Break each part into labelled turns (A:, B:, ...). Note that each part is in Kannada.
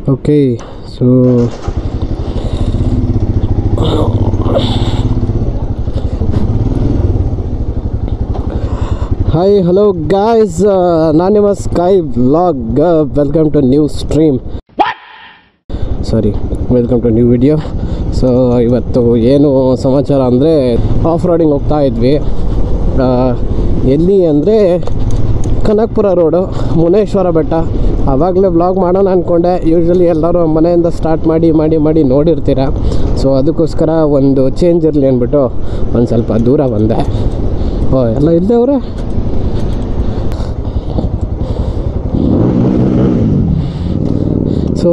A: Okay, so hi, hello guys, ನಾನು ನಿಮ್ಮ sky vlog. Welcome to new stream, welcome to new video. So ಇವತ್ತು ಏನು ಸಮಾಚಾರ ಅಂದರೆ, ಆಫ್ ರೋಡಿಂಗ್ ಹೋಗ್ತಾ ಇದ್ವಿ. ಎಲ್ಲಿ ಅಂದರೆ ಕನಕಪುರ ರೋಡು, ಮುನೇಶ್ವರ ಬೆಟ್ಟ. ಆವಾಗಲೇ ವ್ಲಾಗ್ ಮಾಡೋಣ ಅಂದ್ಕೊಂಡೆ. ಯೂಶ್ವಲಿ ಎಲ್ಲರೂ ಮನೆಯಿಂದ ಸ್ಟಾರ್ಟ್ ಮಾಡಿ ನೋಡಿರ್ತೀರ. ಸೊ ಅದಕ್ಕೋಸ್ಕರ ಒಂದು ಚೇಂಜ್ ಇರಲಿ ಅಂದ್ಬಿಟ್ಟು ಒಂದು ಸ್ವಲ್ಪ ದೂರ ಬಂದೆ. ಎಲ್ಲ ಇಲ್ಲದೆ ಅವರೇ. ಸೊ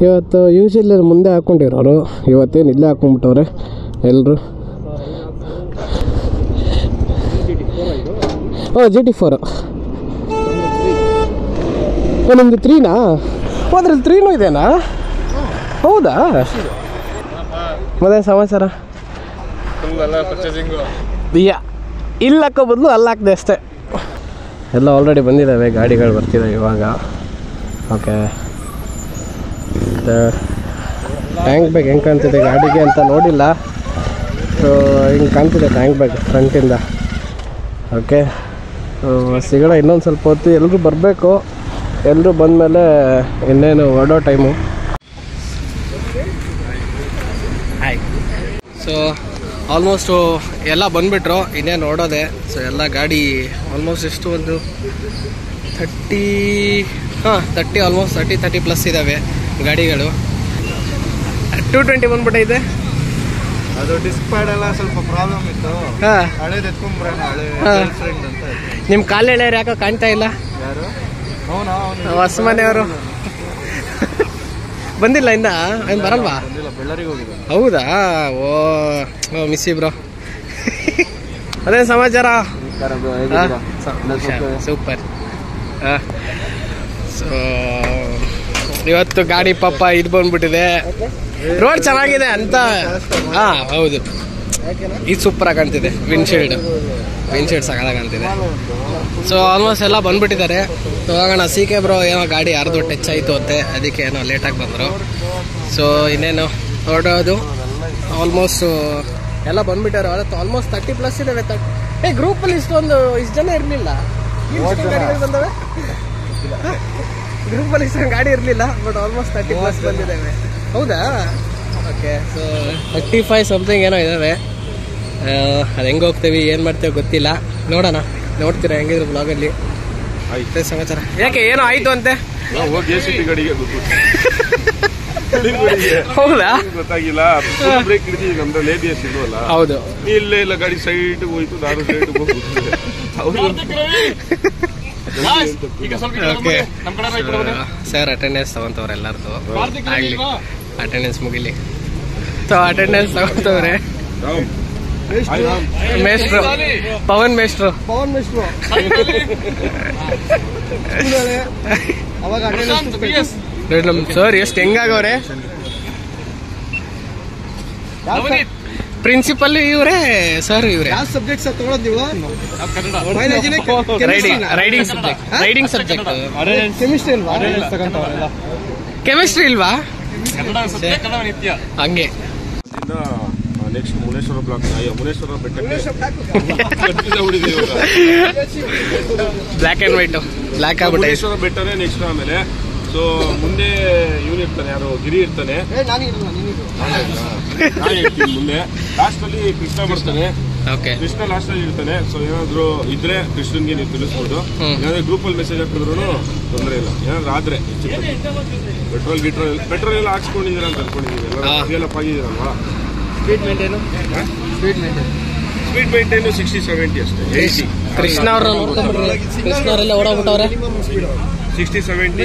A: ಇವತ್ತು ಯೂಶ್ವಲಿ ಮುಂದೆ ಹಾಕ್ಕೊಂಡಿರೋರು, ಇವತ್ತೇನು ಇಲ್ಲೇ ಹಾಕ್ಕೊಂಬಿಟ್ಟವ್ರೆ ಎಲ್ಲರೂ. GT4 ನಿಮ್ಮದು 3ನಾ? ಅದ್ರಲ್ಲಿ 3ನೂ ಇದೆನಾ? ಹೌದಾ? ಮತ್ತೆ ಸಮಾಚಾರ? ಇಲ್ಲಿ ಹಾಕೋ ಬದಲು ಅಲ್ಲಿ ಹಾಕಿದೆ ಅಷ್ಟೇ. ಎಲ್ಲ ಆಲ್ರೆಡಿ ಬಂದಿದ್ದಾವೆ, ಗಾಡಿಗಳು ಬರ್ತಿದ್ದಾವೆ ಇವಾಗ. ಓಕೆ, ಟ್ಯಾಂಕ್ ಬ್ಯಾಗ್ ಹೆಂಗೆ ಕಾಣ್ತಿದೆ ಗಾಡಿಗೆ ಅಂತ ನೋಡಿಲ್ಲ. ಸೊ ಹಿಂಗೆ ಕಾಣ್ತಿದೆ ಟ್ಯಾಂಕ್ ಬ್ಯಾಗ್ ಫ್ರಂಟಿಂದ. ಓಕೆ, ಸಿಗೋಣ ಇನ್ನೊಂದು ಸ್ವಲ್ಪ ಹೊತ್ತು. ಎಲ್ಲರೂ ಬರಬೇಕು. ಎಲ್ಲರೂ ಬಂದಮೇಲೆ ಇನ್ನೇನು ಹೊರಡೋ ಟೈಮು. ಹಾಯ್. ಸೊ ಆಲ್ಮೋಸ್ಟು ಎಲ್ಲ ಬಂದುಬಿಟ್ರು, ಇನ್ನೇನು ಹೊರಡೋದೆ. ಸೊ ಎಲ್ಲ ಗಾಡಿ ಆಲ್ಮೋಸ್ಟ್ ಎಷ್ಟು ಒಂದು 30 ಆಲ್ಮೋಸ್ಟ್ 30 ಪ್ಲಸ್ ಇದ್ದಾವೆ ಗಾಡಿಗಳು. 220 ಬಂದ್ಬಿಟ್ಟೈತೆ.
B: ಅದು ಡಿಸ್ಕ್ ಪ್ಯಾಡ್ ಎಲ್ಲ ಸ್ವಲ್ಪ ಪ್ರಾಬ್ಲಮ್ ಇತ್ತು. ಹಳೇದು ಎತ್ಕೊಂಡ್ಬರೋಣ,
A: ನಿಮ್ಮ ಕಾಲು ಎಳೆಯರು ಯಾಕೋ ಕಾಣ್ತಾ ಇಲ್ಲ.
B: ಯಾರು?
A: ಹೊಸ ಮನೆಯವರು ಬಂದಿಲ್ಲ ಇನ್ನ? ಏನು ಬರಲ್ವಾ?
B: ಬೆಳ್ಳರಿಗೆ ಹೋಗಿದೆ.
A: ಹೌದಾ? ಓ ಮಿಸ್ಸಿ ಬ್ರೋ. ಅದೇನು ಸಮಾಚಾರ? ಸೂಪರ್. ಸೊ ಇವತ್ತು ಗಾಡಿ ಪಾಪ ಇದು ಬಂದ್ಬಿಟ್ಟಿದೆ. ರೋಡ್ ಚೆನ್ನಾಗಿದೆ ಅಂತ. ಹೌದು, ಇದು ಸೂಪರಾಗಿ ಕಾಣ್ತಿದೆ. ವಿಂಡ್ಶೀಲ್ಡ್ ಸಕಾಲಾಗಿ ಕಾಣ್ತಿದೆ. ಸೊ ಆಲ್ಮೋಸ್ಟ್ ಎಲ್ಲ ಬಂದ್ಬಿಟ್ಟಿದ್ದಾರೆ. ಹೋಗೋಣ. CK ಬ್ರೋ ಏನೋ ಗಾಡಿ ಯಾರ್ದು ಟಚ್ ಆಯಿತು ಅಂತೆ, ಅದಕ್ಕೆ ಏನೋ ಲೇಟಾಗಿ ಬಂದರು. ಸೊ ಇನ್ನೇನು ಹೊರಡೋದು. ಆಲ್ಮೋಸ್ಟ್ ಎಲ್ಲ ಬಂದ್ಬಿಟ್ಟಾರೆ. ಆಲ್ಮೋಸ್ಟ್ 30 ಪ್ಲಸ್ ಇದ್ದಾವೆ. ಗ್ರೂಪಲ್ಲಿ ಇಷ್ಟು ಜನ ಇರಲಿಲ್ಲ. ಗಾಡಿಗಳು ಬಂದವೆ ಗ್ರೂಪಲ್ಲಿ ಇಷ್ಟೊಂದು ಗಾಡಿ ಇರಲಿಲ್ಲ, ಬಟ್ ಆಲ್ಮೋಸ್ಟ್ 30 ಪ್ಲಸ್ ಬಂದಿದ್ದಾವೆ. ಹೌದಾ? ಓಕೆ, ಸೊ 35 ಸಮಥಿಂಗ್ ಏನೋ ಇದ್ದಾವೆ. ಅದು ಹೆಂಗೆ ಹೋಗ್ತೀವಿ, ಏನು ಮಾಡ್ತೇವೆ ಗೊತ್ತಿಲ್ಲ. ನೋಡೋಣ, ನೋಡ್ತೀರಾ ಹೆಂಗಿದ್ರು ಬ್ಲಾಗಲ್ಲಿ. ಆಯ್ತು ಸಮಾಚಾರ. ಯಾಕೆ ಏನೋ ಆಯಿತು ಅಂತೆ? ಹೌದಾ?
B: ಗೊತ್ತಾಗಿಲ್ಲ. ಬ್ರೇಕ್ ಹಿಡಿದಿ ನಮ್ದು ಲೇಡಿಯಸ್ ಇಲ್ವಲ್ಲ.
A: ಹೌದು,
B: ಇಲ್ಲ ಗಾಡಿ ಸೈಡ್ ಹೋಯ್ತು, ನಾನು ಸೈಡ್
A: ಸರ್ ಅಟೆಂಡೆನ್ಸ್ ತಗೊಂತವ್ರೆ ಎಲ್ಲರದು. ಆಗಲಿ, ಅಟೆಂಡೆನ್ಸ್ ಮುಗಿಲಿ. ಸೊ ಅಟೆಂಡೆನ್ಸ್ ತಗೊಂತವ್ರೆ ಮೇಷ್ಟ್ರು, ಪವನ್ ಮೇಷ್ಟ್ರು. ನಮ್ಮ ಸರ್ ಎಷ್ಟು ಹೆಂಗಾಗವ್ರೆ. ಪ್ರಿನ್ಸಿಪಲ್ ಇವರೇ, ಸರ್ ಇವರೇ.
B: ಸಬ್ಜೆಕ್ಟ್ಸ್ ತಗೊಳ್ಳೋದು ನೀವು?
A: Riding subject. ಕೆಮಿಸ್ಟ್ರಿ ಇಲ್ವಾ? ಹಂಗೆ.
B: ನೆಕ್ಸ್ಟ್ ಮುನೇಶ್ವರ ಬ್ಲಾಕ್, ಮುನೇಶ್ವರ ಬೆಟ್ಟಕ್ಕೆ
A: ಬ್ಲ್ಯಾಕ್ ಅಂಡ್ ವೈಟ್, ಬ್ಲ್ಯಾಕ್ ಆಗ್ಬಿಟ್ಟೆ.
B: ಮುನೇಶ್ವರ ಬೆಟ್ಟನೇ ನೆಕ್ಸ್ಟ್. ಆಮೇಲೆ ಸೊ ಮುಂದೆ ಇವನು ಇರ್ತಾನೆ, ಯಾರು ಗಿರಿ ಇರ್ತಾನೆ. ಮುಂದೆ ಲಾಸ್ಟ್ ಅಲ್ಲಿ ಕೃಷ್ಣ ಬರ್ತಾನೆ. ಕೃಷ್ಣ ಲಾಸ್ಟ್ ಅಲ್ಲಿ ಇರ್ತಾನೆ. ಸೊ ಏನಾದ್ರು ಇದ್ರೆ ಕೃಷ್ಣನ್ಗೆ ನೀವು ತಿಳಿಸ್ಬೋದು. ಏನಾದ್ರು ಗ್ರೂಪ್ ಅಲ್ಲಿ ಮೆಸೇಜ್ ಹಾಕಿದ್ರು ತೊಂದರೆ ಇಲ್ಲ. ಏನಾದ್ರು ಆದ್ರೆ ಪೆಟ್ರೋಲ್ ಎಲ್ಲ ಹಾಕ್ಸ್ಕೊಂಡಿದ್ದೀರಾ ಅಂತ ಅನ್ಕೊಂಡಿದ್ದೀವಿ. ಎಲ್ಲ ಆಗಿದ್ದೀರಲ್ವಾ?
A: ಸ್ಪೀಡ್ ಮೇಂಟೈನು
B: 60-70 ಅಷ್ಟೇ.
A: ಕೃಷ್ಣ ಅವ್ರ ನೋಡ್ಕೊಂಡ್ಬಿಟ್ರೆ ಕೃಷ್ಣ ಅವರೆಲ್ಲ ಓಡಾಡ್ಬಿಟ್ಟವ್ರೆ.
B: 60-70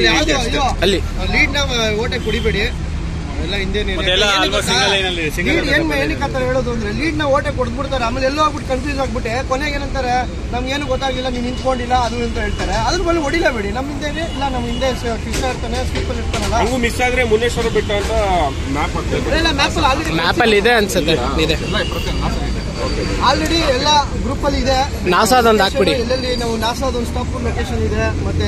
A: ಅಲ್ಲಿ
C: ಲೀಡ್ ನ ಓಟೆ ಕುಡಿಬೇಡಿ. ಎಲ್ಲ ಹಿಂದೆ ಏನಕ್ಕೆ ಹೇಳೋದು ಅಂದ್ರೆ, ಲೀಡ್ ನ ಓಟೆ ಕೊಡ್ಬಿಡ್ತಾರೆ. ಆಮೇಲೆ ಎಲ್ಲೋ ಆಗ್ಬಿಟ್ಟು ಕನ್ಫ್ಯೂಸ್ ಆಗ್ಬಿಟ್ಟೆ ಕೊನೆಗೆ ಏನಂತಾರೆ, ನಮ್ಗೆ ಏನು ಗೊತ್ತಾಗಿಲ್ಲ, ನೀನ್ ನಿಂತ್ಕೊಂಡಿಲ್ಲ ಅದು ಅಂತ ಹೇಳ್ತಾರೆ. ಅದ್ರ ಮೇಲೆ ಹೊಡಿಲೇಬೇಡಿ. ನಮ್ಮ ಹಿಂದೆ ಇಲ್ಲ, ನಮ್ಮ ಹಿಂದೆ ಕೃಷ್ಣ ಇರ್ತಾನೆ, ಸ್ಲೀಪರ್ ಇರ್ತಾನಲ್ಲ.
B: ಹಂಗೂ ಮಿಸ್ ಆದ್ರೆ ಮುನೇಶ್ವರ ಬೆಟ್ಟ ಅಂತ ಮ್ಯಾಪ್ ಹಾಕ್ತಾರೆ.
C: ಮ್ಯಾಪ್
A: ಅಲ್ಲಿ ಇದೆ ಅನ್ಸುತ್ತೆ. ಇದೆ.
C: ಆಲ್ರೆಡಿ ಎಲ್ಲ ಗ್ರೂಪ್ ಅಲ್ಲಿ ಇದೆ.
A: ನಾಸಾದೊಂದು ಹಾಕ್ಬಿಡಿ.
C: ಎಲ್ಲೆಲ್ಲಿ ನಾವು ನಾಸಾದೊಂದು ಸ್ಟಾಪ್ ಲೊಕೇಶನ್ ಇದೆ, ಮತ್ತೆ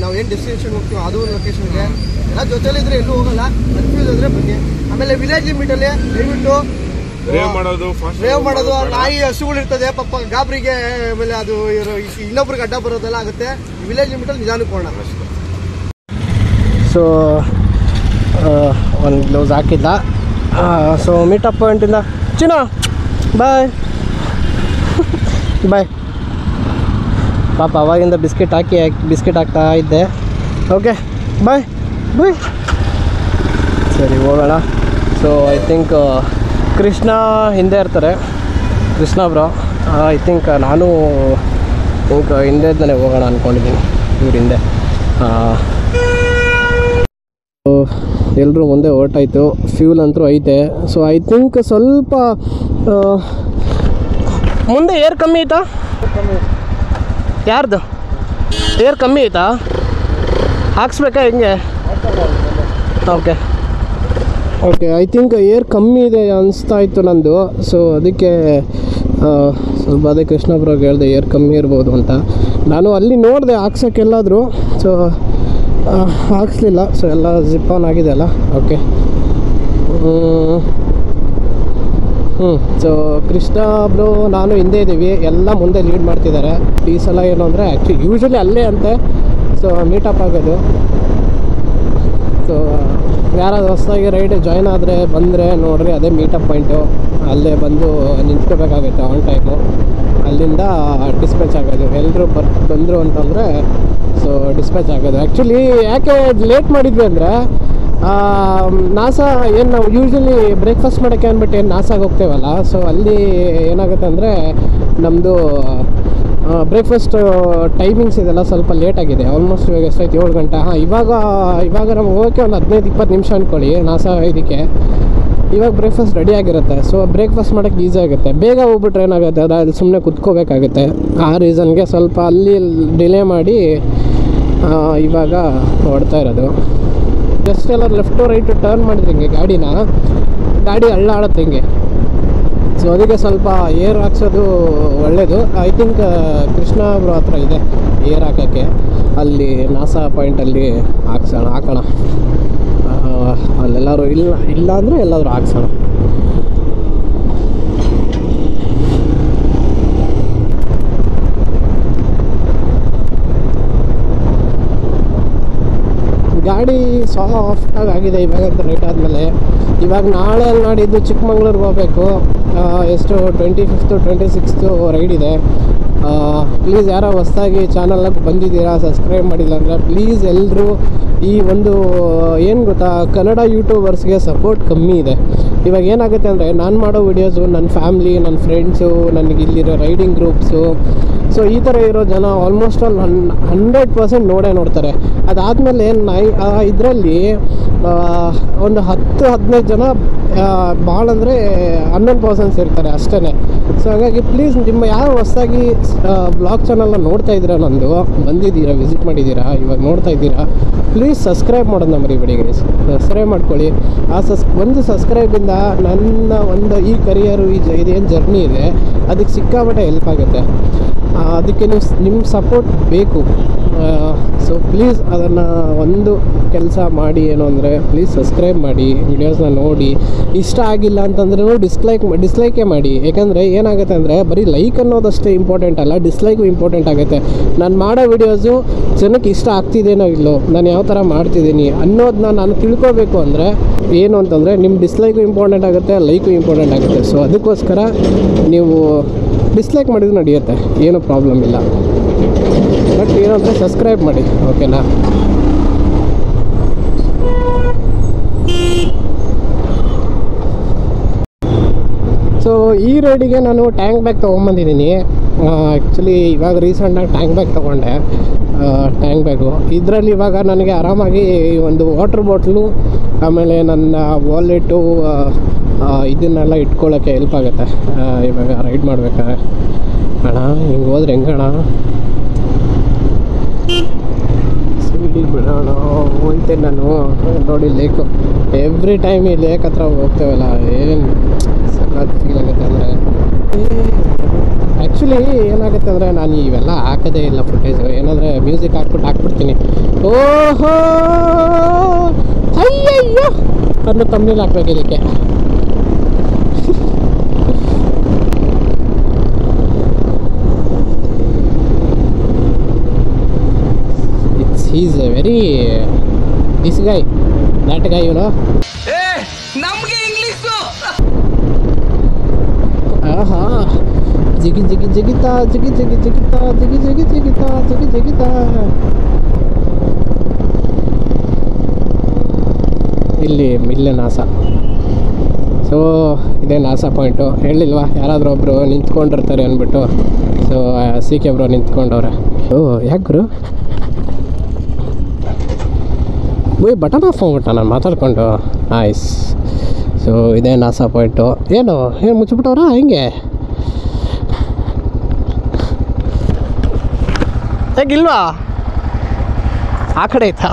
C: ನಾವು ಏನ್ ಡೆಸ್ಟಿನೇಷನ್ ಹೋಗ್ತೀವಿ ಅದು ಒಂದು ಲೊಕೇಶನ್ ಇದೆ. ಎಲ್ಲ ಜೊತೆಲಿ ಇದ್ರೆ ಎಲ್ಲೂ ಹೋಗಲ್ಲ, ಕನ್ಫ್ಯೂಸ್ ಆದ್ರೆ ಬನ್ನಿ. ಆಮೇಲೆ ವಿಲೇಜ್ ಲಿಮಿಟ್ ಅಲ್ಲಿ ದಯವಿಟ್ಟು ರೇವ್ ಮಾಡೋದು, ನಾಯಿ ಹಸುಗಳು ಇರ್ತದೆ ಪಾಪ ಗಾಬರಿಗೆ, ಆಮೇಲೆ ಅದು ಇನ್ನೊಬ್ರಿಗೆ ಅಡ್ಡ ಬರೋದೆಲ್ಲ ಆಗುತ್ತೆ. ವಿಲೇಜ್ ಲಿಮಿಟ್ ಅಲ್ಲಿ ನಿಧಾನಕ್ಕೆ ಹೋಗೋಣ.
A: ಸೊ ಒಂದು ಗ್ಲೌಸ್ ಹಾಕಿದ್ದ. ಸೊ ಮೀಟಪ್ ಪಾಯಿಂಟಿಂದ ಚಿನ್ನ ಬಾಯ್ ಬಾಯ್. ಪಾಪ ಅವಾಗಿಂದ ಬಿಸ್ಕೆಟ್ ಹಾಕ್ತಾ ಇದ್ದೆ. ಓಕೆ ಬಾಯ್ ಬಾಯ್. ಸರಿ ಹೋಗೋಣ. ಸೊ ಐ ಥಿಂಕ್ ಕೃಷ್ಣ ಹಿಂದೆ ಇರ್ತಾರೆ, ಕೃಷ್ಣ ಬ್ರೋ. ಐ ಥಿಂಕ್ ನಾನು ಹಿಂದೆ ಹೋಗೋಣ ಅಂದ್ಕೊಂಡಿದ್ದೀನಿ, ಇವ್ರ ಹಿಂದೆ. ಎಲ್ಲರೂ ಮುಂದೆ ಹೊರಟಾಯ್ತು, ಫ್ಯೂಲ್ ಅಂತೂ ಐತೆ. ಸೊ ಐ ಥಿಂಕ್ ಸ್ವಲ್ಪ ಮುಂದೆ ಏರ್ ಕಮ್ಮಿ ಐತಾ? ಯಾರ್ದು ಏರ್ ಕಮ್ಮಿ ಐತಾ? ಹಾಕ್ಸ್ಬೇಕಾ ಹೆಂಗೆ? Okay okay, I think air ಕಮ್ಮಿ ಇದೆ ಅನಿಸ್ತಾ ಇತ್ತು ನಂದು. ಸೊ ಅದಕ್ಕೆ ಸ್ವಲ್ಪ ಅದೇ ಕೃಷ್ಣ ಬ್ರೋಗೆ ಹೇಳಿದೆ ಏರ್ ಕಮ್ಮಿ ಇರ್ಬೋದು ಅಂತ. ನಾನು ಅಲ್ಲಿ ನೋಡಿದೆ ಹಾಕ್ಸೋಕ್ಕೆಲ್ಲಾದರೂ, ಸೊ ಹಾಕ್ಸ್ಲಿಲ್ಲ. ಸೊ ಎಲ್ಲ ಜಿಪ್ ಆನ್ ಆಗಿದೆ ಅಲ್ಲ. ಓಕೆ ಸೊ ಕೃಷ್ಣ ಬ್ರೋ ನಾನು ಹಿಂದೆ ಇದ್ದೀವಿ, ಎಲ್ಲ ಮುಂದೆ ಲೀಡ್ ಮಾಡ್ತಿದ್ದಾರೆ. ಈ ಸಲ ಏನು ಅಂದರೆ ಯೂಶ್ವಲಿ ಅಲ್ಲೇ ಅಂತೆ. ಸೊ ಮೀಟಪ್ ಆಗೋದು. ಸೊ ಯಾರಾದ್ರು ಹೊಸದಾಗಿ ರೈಡ್ ಜಾಯ್ನ್ ಆದರೆ ಬಂದರೆ ನೋಡ್ರಿ, ಅದೇ ಮೀಟಪ್ ಪಾಯಿಂಟು. ಅಲ್ಲೇ ಬಂದು ನಿಂತ್ಕೋಬೇಕಾಗುತ್ತೆ ಆನ್ ಟೈಮು. ಅಲ್ಲಿಂದ ಡಿಸ್ಪ್ಯಾಚ್ ಆಗೋದು. ಎಲ್ಲರೂ ಬಂದರು ಅಂತಂದರೆ ಸೊ ಡಿಸ್ಪ್ಯಾಚ್ ಆಗೋದು. ಆ್ಯಕ್ಚುಲಿ ಯಾಕೆ ಲೇಟ್ ಮಾಡಿದ್ವಿ ಅಂದರೆ, ನಾಸಾ ಏನು ನಾವು ಯೂಶ್ವಲಿ ಬ್ರೇಕ್ಫಾಸ್ಟ್ ಮಾಡೋಕ್ಕೆ ಅಂದ್ಬಿಟ್ಟು ಏನು ನಾಸಾಗೆ ಹೋಗ್ತೇವಲ್ಲ, ಸೊ ಅಲ್ಲಿ ಏನಾಗುತ್ತೆ ಅಂದರೆ ನಮ್ಮದು ಬ್ರೇಕ್ಫಾಸ್ಟ್ ಟೈಮಿಂಗ್ಸ್ ಇದೆಲ್ಲ ಸ್ವಲ್ಪ ಲೇಟಾಗಿದೆ. ಆಲ್ಮೋಸ್ಟ್ ಇವಾಗ ಎಷ್ಟಾಯ್ತು, 7 ಗಂಟೆ. ಇವಾಗ ನಮ್ಗೆ ಹೋಗೋಕ್ಕೆ ಒಂದು 15-20 ನಿಮಿಷ ಅಂದ್ಕೊಳ್ಳಿ ನಾಸಾ ಇದಕ್ಕೆ. ಇವಾಗ ಬ್ರೇಕ್ಫಾಸ್ಟ್ ರೆಡಿ ಆಗಿರುತ್ತೆ. ಸೊ ಬ್ರೇಕ್ಫಾಸ್ಟ್ ಮಾಡೋಕ್ಕೆ ಈಸಿ ಆಗುತ್ತೆ. ಬೇಗ ಹೋಗ್ಬಿಟ್ರೆ ಏನಾಗುತ್ತೆ, ಅಲ್ಲಿ ಸುಮ್ಮನೆ ಕುತ್ಕೋಬೇಕಾಗುತ್ತೆ. ಆ ರೀಸನ್ಗೆ ಸ್ವಲ್ಪ ಅಲ್ಲಿ ಡಿಲೇ ಮಾಡಿ ಇವಾಗ ಹೊಡ್ತಾ ಇರೋದು. ಜಸ್ಟ್ ಎಲ್ಲ ಲೆಫ್ಟು ರೈಟು ಟರ್ನ್ ಮಾಡಿದ್ರೆ ಹಿಂಗೆ ಗಾಡಿ ಅಳ್ಳಾಡುತ್ತೆ ಹಿಂಗೆ. ಸೊ ಅದಕ್ಕೆ ಸ್ವಲ್ಪ ಏರ್ ಹಾಕ್ಸೋದು ಒಳ್ಳೆಯದು. ಐ ಥಿಂಕ್ ಕೃಷ್ಣ ಬ್ರೋ ಹತ್ರ ಇದೆ ಏರ್ ಹಾಕೋಕ್ಕೆ. ಅಲ್ಲಿ ನಾಸಾ ಪಾಯಿಂಟಲ್ಲಿ ಹಾಕೋಣ. ಅಲ್ಲೆಲ್ಲರೂ ಇಲ್ಲ ಅಂದರೆ ಎಲ್ಲಾದರೂ ಹಾಕ್ಸೋಣ. ಗಾಡಿ ಸಾಫ್ಟಾಗಿ ಆಗಿದೆ ಇವಾಗಂತ ರೈಟ್ ಆದಮೇಲೆ. ಇವಾಗ ನಾಳೆ ನಾಡಿದ್ದು ಚಿಕ್ಕಮಂಗ್ಳೂರಿಗೆ ಹೋಗಬೇಕು. ಎಷ್ಟು 25th 26th ರೈಡ್ ಇದೆ. ಪ್ಲೀಸ್ ಯಾರೋ ಹೊಸದಾಗಿ ಚಾನಲ್ಗೆ ಬಂದಿದ್ದೀರಾ, ಸಬ್ಸ್ಕ್ರೈಬ್ ಮಾಡಿಲ್ಲ ಅಂದರೆ ಪ್ಲೀಸ್ ಎಲ್ಲರೂ ಈ ಒಂದು ಏನು ಗೊತ್ತಾ, ಕನ್ನಡ ಯೂಟ್ಯೂಬರ್ಸ್ಗೆ ಸಪೋರ್ಟ್ ಕಮ್ಮಿ ಇದೆ. ಇವಾಗ ಏನಾಗುತ್ತೆ ಅಂದರೆ ನಾನು ಮಾಡೋ ವಿಡಿಯೋಸು ನನ್ನ ಫ್ಯಾಮ್ಲಿ, ನನ್ನ ಫ್ರೆಂಡ್ಸು, ನನಗೆ ಇಲ್ಲಿರೋ ರೈಡಿಂಗ್ ಗ್ರೂಪ್ಸು, ಸೊ ಈ ಥರ ಇರೋ ಜನ ಆಲ್ಮೋಸ್ಟ್ ಆಲ್ 100% ನೋಡ್ತಾರೆ. ಅದಾದಮೇಲೆ ಇದರಲ್ಲಿ ಒಂದು 10-15 ಜನ ಭಾಳ ಅಂದರೆ 11% ಇರ್ತಾರೆ ಅಷ್ಟೇ. ಸೊ ಹಾಗಾಗಿ ಪ್ಲೀಸ್ ನಿಮ್ಮ ಯಾರು ಹೊಸದಾಗಿ ಬ್ಲಾಗ್ ಚಾನಲ್ನ ನೋಡ್ತಾ ಇದ್ದೀರಾ, ನಂದು ಬಂದಿದ್ದೀರಾ, ವಿಸಿಟ್ ಮಾಡಿದ್ದೀರಾ, ಇವಾಗ ನೋಡ್ತಾ ಇದ್ದೀರಾ, ಪ್ಲೀಸ್ ಸಬ್ಸ್ಕ್ರೈಬ್ ಮಾಡೋದನ್ನ ಮರಿಬೇಡಿ ಗೈಸ್. ಸಬ್ಸ್ಕ್ರೈಬ್ ಮಾಡ್ಕೊಳ್ಳಿ. ಒಂದು ಸಬ್ಸ್ಕ್ರೈಬಿಂದ ನನ್ನ ಈ ಕರಿಯರು ಇದೇನು ಜರ್ನಿ ಇದೆ ಅದಕ್ಕೆ ಸಿಕ್ಕಾಪಟ್ಟೆ ಹೆಲ್ಪ್ ಆಗುತ್ತೆ. ಅದಕ್ಕೆ ನಿಮ್ಮ ಸಪೋರ್ಟ್ ಬೇಕು. ಸೊ ಪ್ಲೀಸ್ ಅದನ್ನು ಒಂದು ಕೆಲಸ ಮಾಡಿ, ಏನು ಅಂದರೆ ಪ್ಲೀಸ್ ಸಬ್ಸ್ಕ್ರೈಬ್ ಮಾಡಿ, ವಿಡಿಯೋಸ್ನ ನೋಡಿ. ಇಷ್ಟ ಆಗಿಲ್ಲ ಅಂತಂದ್ರೂ ಡಿಸ್ಲೈಕೇ ಮಾಡಿ. ಯಾಕಂದರೆ ಏನಾಗುತ್ತೆ ಅಂದರೆ ಬರೀ ಲೈಕ್ ಅನ್ನೋದಷ್ಟೇ ಇಂಪಾರ್ಟೆಂಟ್ ಅಲ್ಲ, ಡಿಸ್ಲೈಕು ಇಂಪಾರ್ಟೆಂಟ್ ಆಗುತ್ತೆ. ನಾನು ಮಾಡೋ ವಿಡಿಯೋಸು ಜನಕ್ಕೆ ಇಷ್ಟ ಆಗ್ತಿದೇನೋ ಇಲ್ಲೋ, ನಾನು ಯಾವ ಥರ ಮಾಡ್ತಿದ್ದೀನಿ ಅನ್ನೋದನ್ನ ನಾನು ತಿಳ್ಕೊಬೇಕು ಅಂದರೆ ಏನು ಅಂತಂದರೆ ನಿಮ್ಮ ಡಿಸ್ಲೈಕು ಇಂಪಾರ್ಟೆಂಟ್ ಆಗುತ್ತೆ, ಲೈಕು ಇಂಪಾರ್ಟೆಂಟ್ ಆಗುತ್ತೆ. ಸೊ ಅದಕ್ಕೋಸ್ಕರ ನೀವು ಡಿಸ್ಲೈಕ್ ಮಾಡಿದ್ರು ನಡೆಯುತ್ತೆ, ಏನೂ ಪ್ರಾಬ್ಲಮ್ ಇಲ್ಲ. ಬಟ್ ಏನಂದರೆ ಸಬ್ಸ್ಕ್ರೈಬ್ ಮಾಡಿ, ಓಕೆನಾ? ಸೊ ಈ ರೈಡಿಗೆ ನಾನು ಟ್ಯಾಂಕ್ ಬ್ಯಾಗ್ ತೊಗೊಂಬಂದಿದ್ದೀನಿ. ಆ್ಯಕ್ಚುಲಿ ಇವಾಗ ರೀಸೆಂಟಾಗಿ ಟ್ಯಾಂಕ್ ಬ್ಯಾಗ್ ತೊಗೊಂಡೆ. ಟ್ಯಾಂಕ್ ಬ್ಯಾಗು ಇದರಲ್ಲಿ ಇವಾಗ ನನಗೆ ಆರಾಮಾಗಿ ಒಂದು ವಾಟರ್ ಬಾಟ್ಲು, ಆಮೇಲೆ ನನ್ನ ವಾಲೆಟು, ಇದನ್ನೆಲ್ಲ ಇಟ್ಕೊಳ್ಳೋಕ್ಕೆ ಹೆಲ್ಪ್ ಆಗುತ್ತೆ ಇವಾಗ ರೈಡ್ ಮಾಡ್ಬೇಕಾದ್ರೆ. ಅಣ್ಣ ಹಿಂಗೆ ಹೋದ್ರೆ ಹೆಂಗಣ್ಣ? ಸ್ಪೀಡಿಗೆ ಬಿಡೋಣ ಹೋಗ್ತೇನೆ ನಾನು. ನೋಡಿ ಲೇಕು, ಎವ್ರಿ ಟೈಮ್ ಈ ಲೇಕ್ ಹತ್ರ ಹೋಗ್ತೇವಲ್ಲ, ಏನು ಸಖತ್ ಫೀಲ್ ಆಗುತ್ತೆ ಅಂದರೆ ಆ್ಯಕ್ಚುಲಿ ಏನಾಗುತ್ತೆ ಅಂದರೆ ನಾನು ಇವೆಲ್ಲ ಹಾಕೋದೇ ಇಲ್ಲ ಫುಟೇಜು. ಏನಾದರೆ ಮ್ಯೂಸಿಕ್ ಹಾಕ್ಬಿಡ್ತೀನಿ. ಓಹೋ ಅಯ್ಯಯ್ಯೋ ಅನ್ನೋ ತಮ್ಮನೇಲಿ ಹಾಕ್ಬೇಕು ಇದಕ್ಕೆ. He's a very this guy, that guy, you know.
D: ನಮ್ಗೆ ಇಂಗ್ಲಿಷು
A: ಆಹಾ ಜಿಗಿ ಜಿಗಿ ಜಿಗಿತಾ ಜಿಗಿ ಜಿಗಿ ಜಿಗಿತಾ ಜಿಗಿ ಜಿಗಿ ಜಿಗಿತಾ ಜಿಗಿ ಜಿಗಿತಾ. ಇಲ್ಲೇ ನಾಸಾ. ಸೊ ಇದೇ ನಾಸಾ ಪಾಯಿಂಟು. ಹೇಳಿಲ್ವಾ ಯಾರಾದರೂ ಒಬ್ಬರು ನಿಂತ್ಕೊಂಡಿರ್ತಾರೆ ಅಂದ್ಬಿಟ್ಟು. ಸೊ CK ಬ್ರೋ ನಿಂತ್ಕೊಂಡವ್ರೆ. ಓ ಯಾಕೆ ಗುರು ಬಟನ್ ಆಫ್ ಹೋಗ್ಬಿಟ್ಟ ನಾನು ಮಾತಾಡ್ಕೊಂಡು. ನೈಸ್. ಸೊ ಇದೇ ನಾಸಾ ಪಾಯಿಂಟು. ಏನು ಮುಚ್ಚಿಬಿಟ್ಟವ್ರಾ ಹಿಂಗೆ? ಹೇಗಿಲ್ವಾ? ಆ ಕಡೆ ಐತಾ?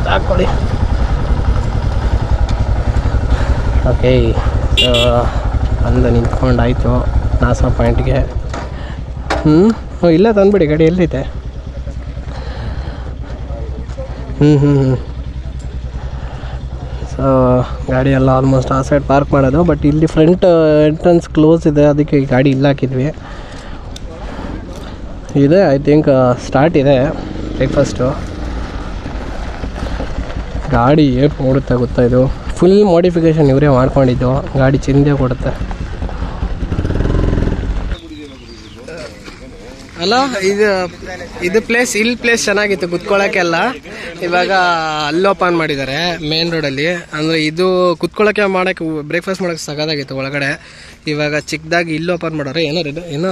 A: ಹಾಕ್ಕೊಳ್ಳಿ. ಓಕೆ. ಸೊ ಅಂದು ನಿಂತ್ಕೊಂಡಾಯಿತು ನಾಸಾ ಪಾಯಿಂಟ್ಗೆ. ಇಲ್ಲೇ ತಂದುಬಿಡಿ ಗಾಡಿ. ಎಲ್ಲಿದೆ? ಸೊ ಗಾಡಿ ಎಲ್ಲ ಆಲ್ಮೋಸ್ಟ್ ಆ ಸೈಡ್ ಪಾರ್ಕ್ ಮಾಡೋದು. ಬಟ್ ಇಲ್ಲಿ ಫ್ರಂಟ್ ಎಂಟ್ರೆನ್ಸ್ ಕ್ಲೋಸ್ ಇದೆ, ಅದಕ್ಕೆ ಈ ಗಾಡಿ ಇಲ್ಲಿ ಹಾಕಿದ್ವಿ. ಇದೆ ಐ ಥಿಂಕ್ ಸ್ಟಾರ್ಟ್ ಇದೆ ಬ್ರೇಕ್ಫಾಸ್ಟು. ಗಾಡಿ ಏನು ಓಡುತ್ತೆ ಗೊತ್ತಾ? ಇದು ಫುಲ್ ಮಾಡಿಫಿಕೇಷನ್ ಇವರೇ ಮಾಡ್ಕೊಂಡಿದ್ದು. ಗಾಡಿ ಚಿಂದೆ ಕೊಡುತ್ತೆ ಅಲ್ಲ. ಇದು ಪ್ಲೇಸ್ ಚೆನ್ನಾಗಿತ್ತು ಕುತ್ಕೊಳ್ಳೋಕ್ಕೆಲ್ಲ. ಇವಾಗ ಅಲ್ಲಿ ಓಪನ್ ಮಾಡಿದ್ದಾರೆ ಮೇನ್ ರೋಡಲ್ಲಿ. ಅಂದರೆ ಇದು ಕುತ್ಕೊಳ್ಳೋಕ್ಕೆ ಮಾಡೋಕ್ಕೆ ಬ್ರೇಕ್ಫಾಸ್ಟ್ ಮಾಡೋಕ್ಕೆ ಸಗದಾಗಿತ್ತು ಒಳಗಡೆ. ಇವಾಗ ಚಿಕ್ಕದಾಗಿ ಇಲ್ಲಿ ಓಪನ್ ಮಾಡೋರು. ಏನೋ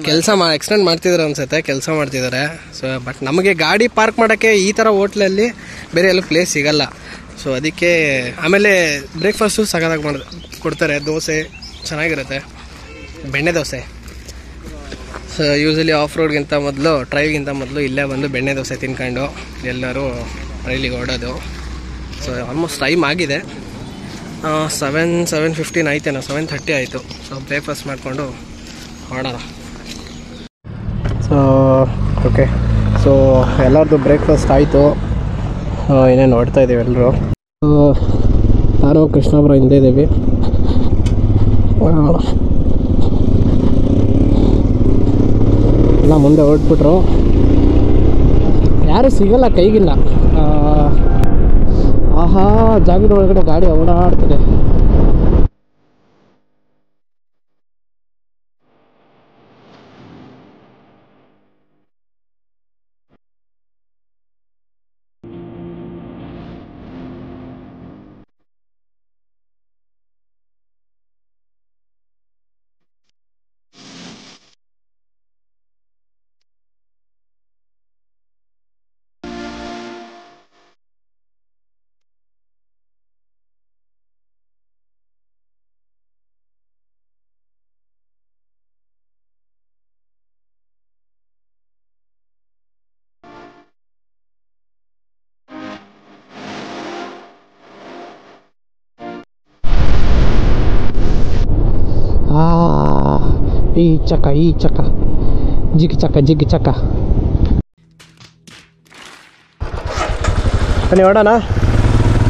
A: ಕೆಲಸ ಎಕ್ಸ್ಟೆಂಡ್ ಮಾಡ್ತಿದ್ದಾರೆ ಅನ್ಸುತ್ತೆ, ಕೆಲಸ ಮಾಡ್ತಿದ್ದಾರೆ. ಸೊ ಬಟ್ ನಮಗೆ ಗಾಡಿ ಪಾರ್ಕ್ ಮಾಡೋಕ್ಕೆ ಈ ಥರ ಹೋಟ್ಲಲ್ಲಿ ಬೇರೆ ಎಲ್ಲೂ ಪ್ಲೇಸ್ ಸಿಗಲ್ಲ. ಸೊ ಅದಕ್ಕೆ ಆಮೇಲೆ ಬ್ರೇಕ್ಫಾಸ್ಟು ಸಗದಾಗಿ ಕೊಡ್ತಾರೆ. ದೋಸೆ ಚೆನ್ನಾಗಿರುತ್ತೆ, ಬೆಣ್ಣೆ ದೋಸೆ. ಸೊ ಯೂಸಲಿ ಆಫ್ ರೋಡ್ಗಿಂತ ಮೊದಲು, ಡ್ರೈವ್ಗಿಂತ ಮೊದಲು ಇಲ್ಲೇ ಬಂದು ಬೆಣ್ಣೆ ದೋಸೆ ತಿನ್ಕೊಂಡು ಎಲ್ಲರೂ ರೈಲಿಗೆ ಓಡೋದು. ಸೊ ಆಲ್ಮೋಸ್ಟ್ ಟೈಮ್ ಆಗಿದೆ. 7:15 ಆಯ್ತೇನೋ, 7:30 ಆಯಿತು. ಸೊ ಬ್ರೇಕ್ಫಾಸ್ಟ್ ಮಾಡಿಕೊಂಡು ಹೊರಡೋಣ. So okay. ಸೊ ಎಲ್ಲರದ್ದು ಬ್ರೇಕ್ಫಾಸ್ಟ್ ಆಯಿತು. ಏನೇನು ನೋಡ್ತಾ ಇದ್ದೀವಿ ಎಲ್ಲರೂ. ನಾನು ಕೃಷ್ಣಾಪುರ ಹಿಂದೆ ಇದ್ದೀವಿ. ಎಲ್ಲ ಮುಂದೆ ಹೊರಟ್ಬಿಟ್ರು. ಯಾರೂ ಸಿಗಲ್ಲ ಕೈಗಿಲ್ಲ. ಆಹಾ ಜಾಗದ ಒಳಗಡೆ ಗಾಡಿ ಓಡಾಡ್ತದೆ. ಈ ಚಕ್ಕ ಜಿಗಿ ಚಕ್ಕ ಬನ್ನಿ ಹೊಡೋಣ.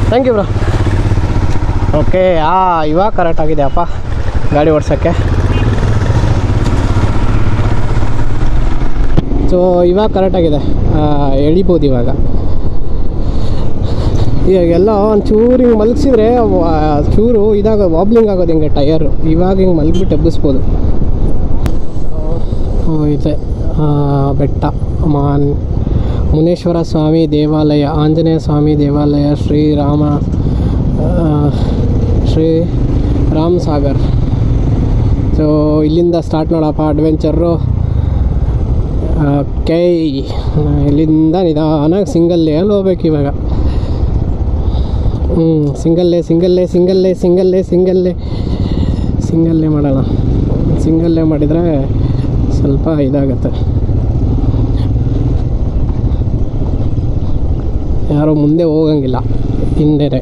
A: Thank you bro. ಓಕೆ. ಇವಾಗ ಕರೆಕ್ಟ್ ಆಗಿದೆ ಅಪ್ಪ ಗಾಡಿ ಓಡ್ಸೋಕ್ಕೆ. ಸೊ ಇವಾಗ ಕರೆಕ್ಟಾಗಿದೆ, ಎಳಿಬೋದು ಇವಾಗ. ಇವಾಗೆಲ್ಲ ಒಂಚೂರು ಹಿಂಗೆ ಮಲಗಿಸಿದ್ರೆ ಚೂರು ಇದಾಗ ವಾಬ್ಲಿಂಗ್ ಆಗೋದು ಹಿಂಗೆ ಟಯರು. ಇವಾಗ ಹಿಂಗೆ ಮಲಗಿಬಿಟ್ಟು ಎಬ್ಬಿಸ್ಬೋದು. ಇದೆ ಬೆಟ್ಟ ಮುನೇಶ್ವರ ಸ್ವಾಮಿ ದೇವಾಲಯ, ಆಂಜನೇಯ ಸ್ವಾಮಿ ದೇವಾಲಯ, ಶ್ರೀ ರಾಮ್ ಸಾಗರ್. ಸೊ ಇಲ್ಲಿಂದ ಸ್ಟಾರ್ಟ್ ನೋಡಪ್ಪ ಅಡ್ವೆಂಚರು. ಇಲ್ಲಿಂದ ನಿಧಾನಾಗಿ ಸಿಂಗಲ್ಲೇ ಅಲ್ಲಿ ಹೋಗ್ಬೇಕು ಇವಾಗ. ಸಿಂಗಲ್ಲೇ ಮಾಡೋಣ. ಸಿಂಗಲ್ಲೇ ಮಾಡಿದರೆ ಸ್ವಲ್ಪ ಇದಾಗತ್ತೆ. ಯಾರೂ ಮುಂದೆ ಹೋಗಂಗಿಲ್ಲ, ಹಿಂದೆನೆ.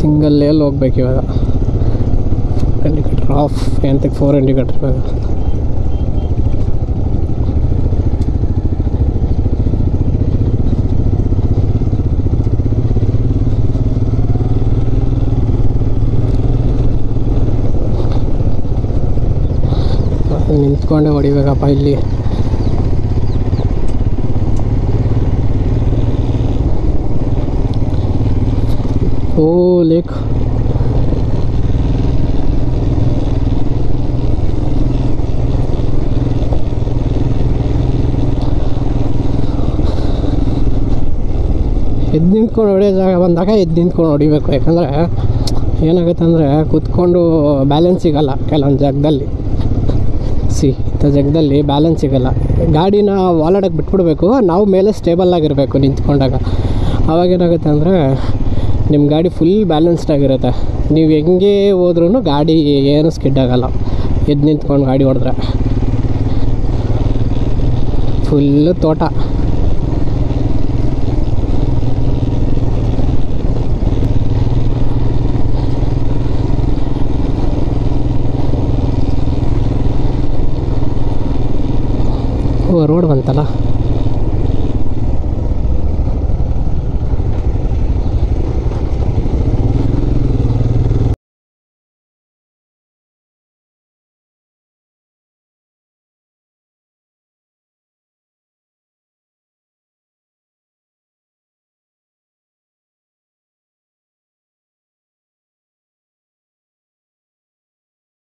A: ಸಿಂಗಲ್ಲಲ್ಲಿ ಹೋಗ್ಬೇಕು ಇವಾಗ. ಇಂಡಿಕೇಟರ್ ಆಫ್, ಎಂತಕ್ಕೆ 4 ಇಂಡಿಕೇಟರ್ ಇವಾಗ. ನಿಂತ್ಕೊಂಡೆ ಹೊಡಿಬೇಕಪ್ಪ ಇಲ್ಲಿ. ಓ ಲೇಕ್, ಎದ್ದು ನಿಂತ್ಕೊಂಡು ಹೊಡಿಯೋ ಜಾಗ ಬಂದಾಗ ಎದ್ದು ನಿಂತ್ಕೊಂಡು ಹೊಡಿಬೇಕು. ಯಾಕಂದರೆ ಏನಾಗುತ್ತೆ ಅಂದರೆ ಕೂತ್ಕೊಂಡು ಬ್ಯಾಲೆನ್ಸ್ ಸಿಗೋಲ್ಲ ಕೆಲವೊಂದು ಜಾಗದಲ್ಲಿ. ಇಂಥ ಜಾಗದಲ್ಲಿ ಬ್ಯಾಲೆನ್ಸ್ ಸಿಗೋಲ್ಲ. ಗಾಡಿನ ವಾಲಾಡಕ್ಕೆ ಬಿಟ್ಬಿಡ್ಬೇಕು, ನಾವು ಮೇಲೆ ಸ್ಟೇಬಲ್ಲಾಗಿರಬೇಕು ನಿಂತ್ಕೊಂಡಾಗ. ಆವಾಗೇನಾಗುತ್ತೆ ಅಂದರೆ ನಿಮ್ಮ ಗಾಡಿ ಫುಲ್ ಬ್ಯಾಲೆನ್ಸ್ಡ್ ಆಗಿರುತ್ತೆ. ನೀವು ಹೆಂಗೆ ಹೋದ್ರೂ ಗಾಡಿ ಏನು ಸ್ಕಿಡ್ ಆಗೋಲ್ಲ ಎದ್ದು ನಿಂತ್ಕೊಂಡು ಗಾಡಿ ಹೊಡೆದ್ರೆ. ಫುಲ್ಲು ತೋಟ. ರೋಡ್ ಬಂತಲ್ಲ.